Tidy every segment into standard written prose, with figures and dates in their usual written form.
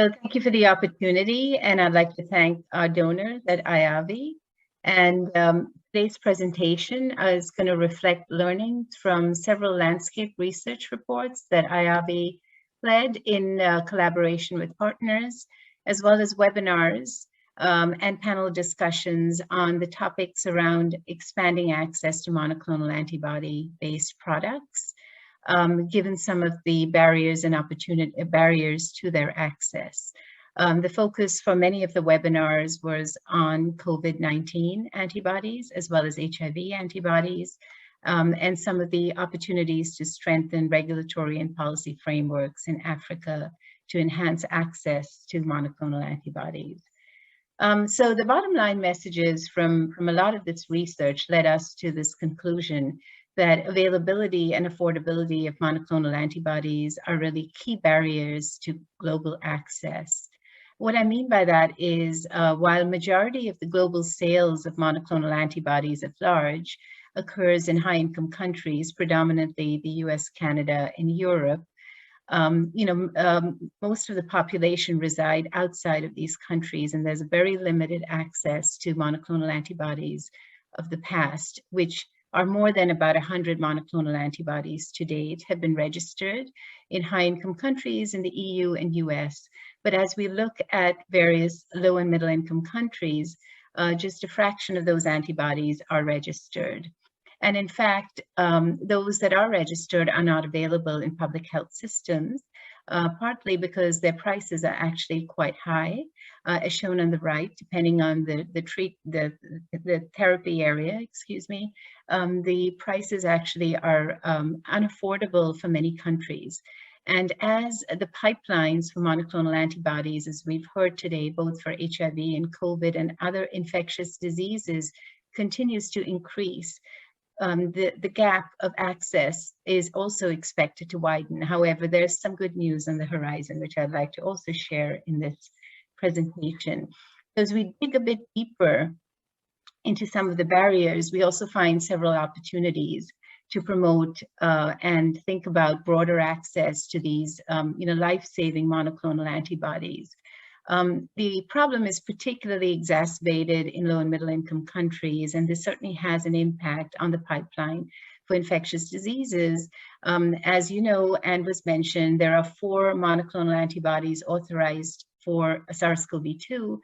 So thank you for the opportunity, and I'd like to thank our donors at IAVI. And today's presentation is going to reflect learnings from several landscape research reports that IAVI led in collaboration with partners, as well as webinars and panel discussions on the topics around expanding access to monoclonal antibody-based products, given some of the barriers and barriers to their access. The focus for many of the webinars was on COVID-19 antibodies, as well as HIV antibodies, and some of the opportunities to strengthen regulatory and policy frameworks in Africa to enhance access to monoclonal antibodies. So the bottom line messages from a lot of this research led us to this conclusion that availability and affordability of monoclonal antibodies are really key barriers to global access. What I mean by that is while majority of the global sales of monoclonal antibodies at large occurs in high-income countries, predominantly the US, Canada, and Europe, most of the population reside outside of these countries, and there's a very limited access to monoclonal antibodies of the past, which are more than about 100 monoclonal antibodies to date have been registered in high-income countries in the EU and US. But as we look at various low and middle-income countries, just a fraction of those antibodies are registered. And in fact, those that are registered are not available in public health systems, partly because their prices are actually quite high, as shown on the right, depending on the therapy area, the prices actually are unaffordable for many countries. And as the pipelines for monoclonal antibodies, as we've heard today, both for HIV and COVID and other infectious diseases, continues to increase, the gap of access is also expected to widen. However, there's some good news on the horizon, which I'd like to also share in this presentation. As we dig a bit deeper into some of the barriers, we also find several opportunities to promote and think about broader access to these life-saving monoclonal antibodies. The problem is particularly exacerbated in low and middle income countries, and this certainly has an impact on the pipeline for infectious diseases. As you know, and was mentioned, there are 4 monoclonal antibodies authorized for SARS-CoV-2.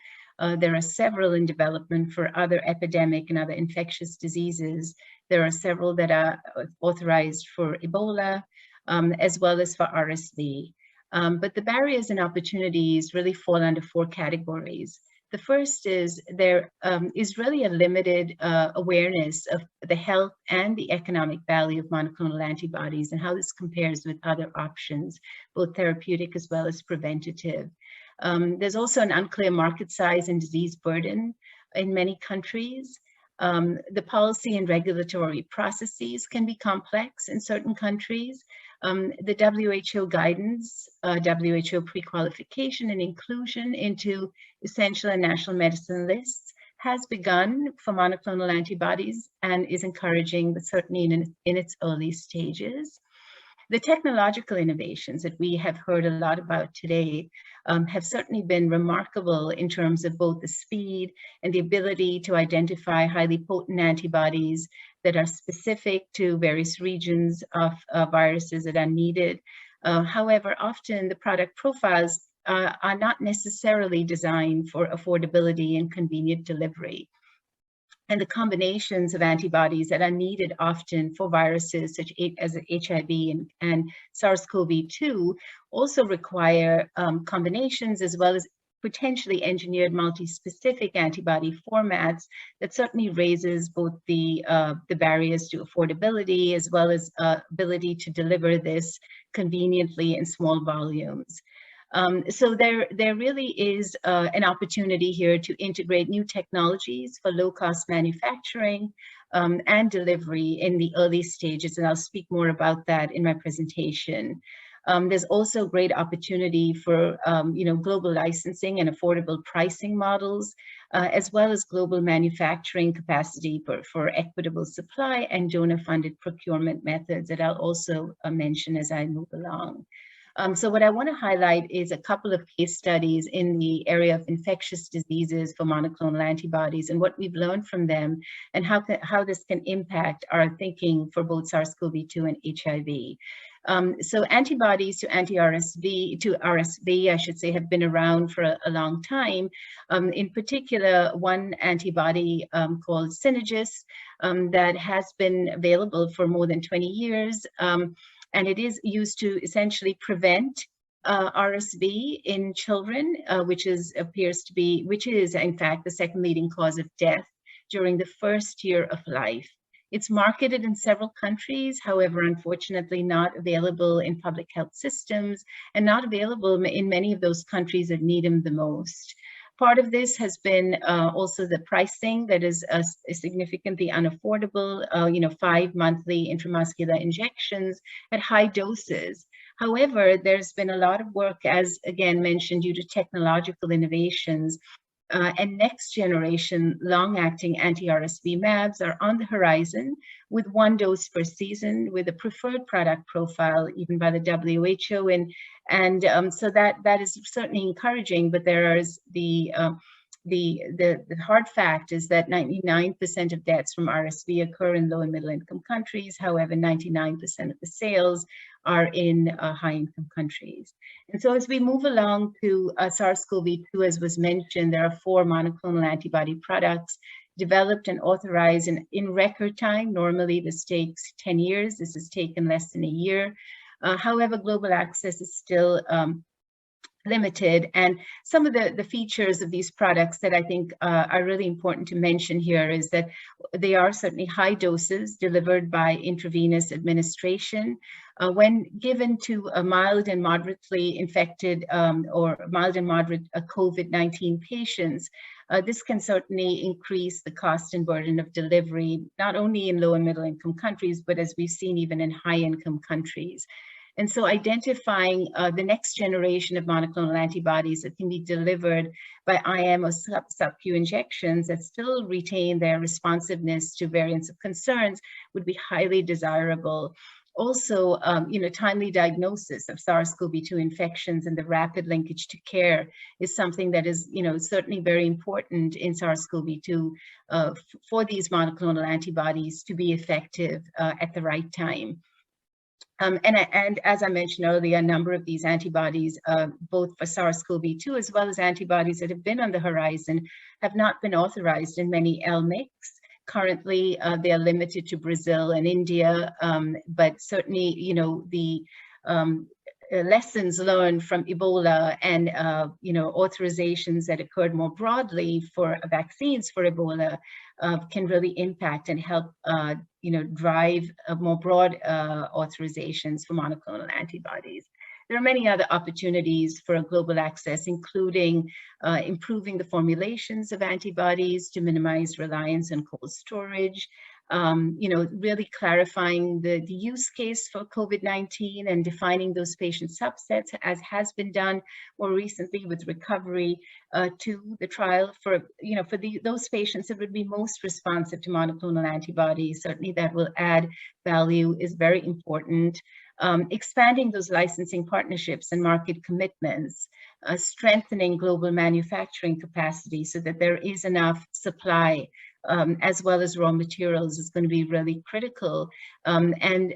There are several in development for other epidemic and other infectious diseases. There are several that are authorized for Ebola, as well as for RSV. But the barriers and opportunities really fall under 4 categories. The first is there is really a limited awareness of the health and the economic value of monoclonal antibodies and how this compares with other options, both therapeutic as well as preventative. There's also an unclear market size and disease burden in many countries. The policy and regulatory processes can be complex in certain countries. The WHO guidance, WHO pre-qualification and inclusion into essential and national medicine lists has begun for monoclonal antibodies and is encouraging, but certainly in its early stages. The technological innovations that we have heard a lot about today have certainly been remarkable in terms of both the speed and the ability to identify highly potent antibodies that are specific to various regions of viruses that are needed. However, often the product profiles are not necessarily designed for affordability and convenient delivery. And the combinations of antibodies that are needed often for viruses such as HIV and SARS-CoV-2 also require combinations as well as potentially engineered multi-specific antibody formats that certainly raises both the barriers to affordability as well as ability to deliver this conveniently in small volumes. So there really is an opportunity here to integrate new technologies for low-cost manufacturing and delivery in the early stages, and I'll speak more about that in my presentation. There's also great opportunity for global licensing and affordable pricing models, as well as global manufacturing capacity for equitable supply and donor-funded procurement methods that I'll also mention as I move along. So what I want to highlight is a couple of case studies in the area of infectious diseases for monoclonal antibodies and what we've learned from them, and how this can impact our thinking for both SARS-CoV-2 and HIV. So antibodies to RSV, I should say, have been around for a long time. In particular, one antibody called Synagis that has been available for more than 20 years. And it is used to essentially prevent RSV in children, which is in fact the second leading cause of death during the first year of life. It's marketed in several countries, however, unfortunately not available in public health systems and not available in many of those countries that need them the most. Part of this has been also the pricing that is significantly unaffordable, 5 monthly intramuscular injections at high doses. However, there's been a lot of work, as again mentioned, due to technological innovations, and next generation long-acting anti-RSV mAbs are on the horizon with 1 dose per season with a preferred product profile even by the WHO, and so that is certainly encouraging. But there is the hard fact is that 99% of deaths from RSV occur in low and middle income countries. However, 99% of the sales are in high income countries. And so as we move along to SARS-CoV-2, as was mentioned, there are 4 monoclonal antibody products developed and authorized in record time. Normally this takes 10 years. This has taken less than a year. However, global access is still limited, and some of the features of these products that I think are really important to mention here is that they are certainly high doses delivered by intravenous administration. When given to a mild and moderately infected or mild and moderate COVID-19 patients, this can certainly increase the cost and burden of delivery, not only in low and middle income countries, but as we've seen even in high income countries. And so identifying the next generation of monoclonal antibodies that can be delivered by IM or sub-Q injections that still retain their responsiveness to variants of concerns would be highly desirable. Also, timely diagnosis of SARS-CoV-2 infections and the rapid linkage to care is something that is, certainly very important in SARS-CoV-2 for these monoclonal antibodies to be effective at the right time. And as I mentioned earlier, a number of these antibodies, both for SARS-CoV-2 as well as antibodies that have been on the horizon, have not been authorized in many LMICs. Currently, they are limited to Brazil and India, but certainly, the lessons learned from Ebola and, authorizations that occurred more broadly for vaccines for Ebola can really impact and help, drive more broad authorizations for monoclonal antibodies. There are many other opportunities for global access, including improving the formulations of antibodies to minimize reliance on cold storage, really clarifying the use case for COVID-19 and defining those patient subsets, as has been done more recently with recovery to the trial for those patients that would be most responsive to monoclonal antibodies. Certainly that will add value is very important. Expanding those licensing partnerships and market commitments, strengthening global manufacturing capacity so that there is enough supply as well as raw materials is going to be really critical. And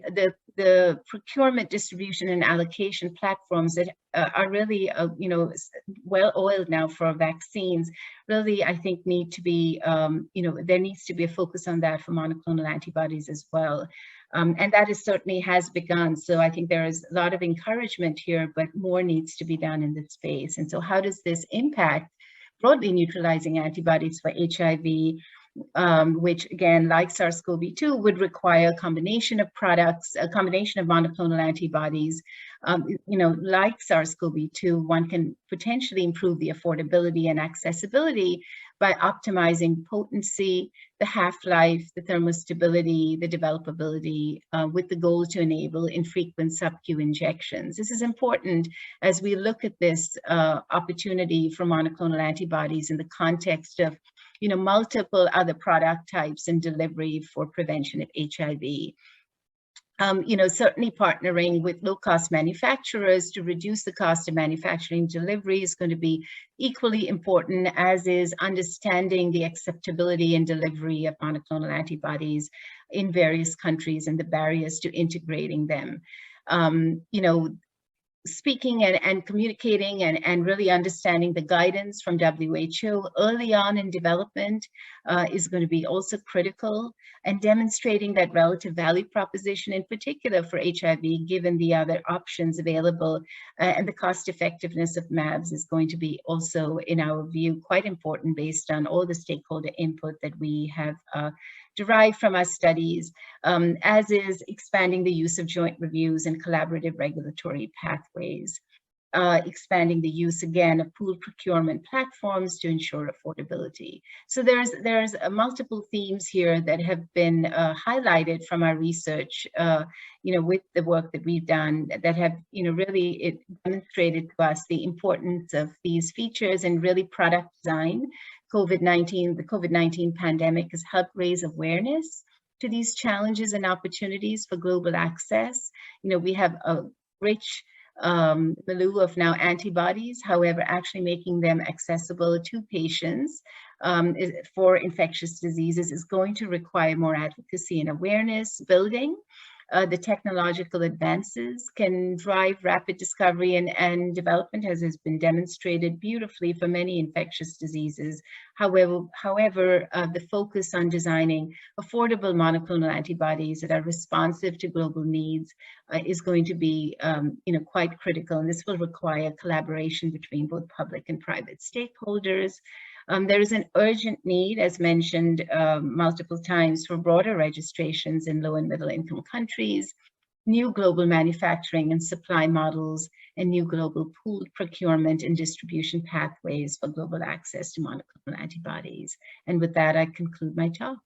the procurement, distribution, and allocation platforms that are really, well oiled now for vaccines, really, I think need to be, there needs to be a focus on that for monoclonal antibodies as well. And that certainly has begun. So I think there is a lot of encouragement here, but more needs to be done in this space. And so how does this impact broadly neutralizing antibodies for HIV? Which again, like SARS-CoV-2, would require a combination of products, a combination of monoclonal antibodies. Like SARS-CoV-2, one can potentially improve the affordability and accessibility by optimizing potency, the half-life, the thermostability, the developability, with the goal to enable infrequent sub-Q injections. This is important as we look at this opportunity for monoclonal antibodies in the context of multiple other product types and delivery for prevention of HIV. Certainly partnering with low-cost manufacturers to reduce the cost of manufacturing delivery is going to be equally important, as is understanding the acceptability and delivery of monoclonal antibodies in various countries and the barriers to integrating them. Speaking and communicating and really understanding the guidance from WHO early on in development is going to be also critical, and demonstrating that relative value proposition in particular for HIV, given the other options available, and the cost effectiveness of mAbs is going to be also, in our view, quite important based on all the stakeholder input that we have derived from our studies, as is expanding the use of joint reviews and collaborative regulatory pathways, expanding the use again of pooled procurement platforms to ensure affordability. So there's multiple themes here that have been highlighted from our research, with the work that we've done, that have really demonstrated to us the importance of these features and really product design. The COVID-19 pandemic has helped raise awareness to these challenges and opportunities for global access. We have a rich milieu of now antibodies, however, actually making them accessible to patients for infectious diseases is going to require more advocacy and awareness building. The technological advances can drive rapid discovery and development, as has been demonstrated beautifully for many infectious diseases. However, the focus on designing affordable monoclonal antibodies that are responsive to global needs is going to be quite critical, and this will require collaboration between both public and private stakeholders. There is an urgent need, as mentioned multiple times, for broader registrations in low and middle income countries, new global manufacturing and supply models, and new global pooled procurement and distribution pathways for global access to monoclonal antibodies. And with that, I conclude my talk.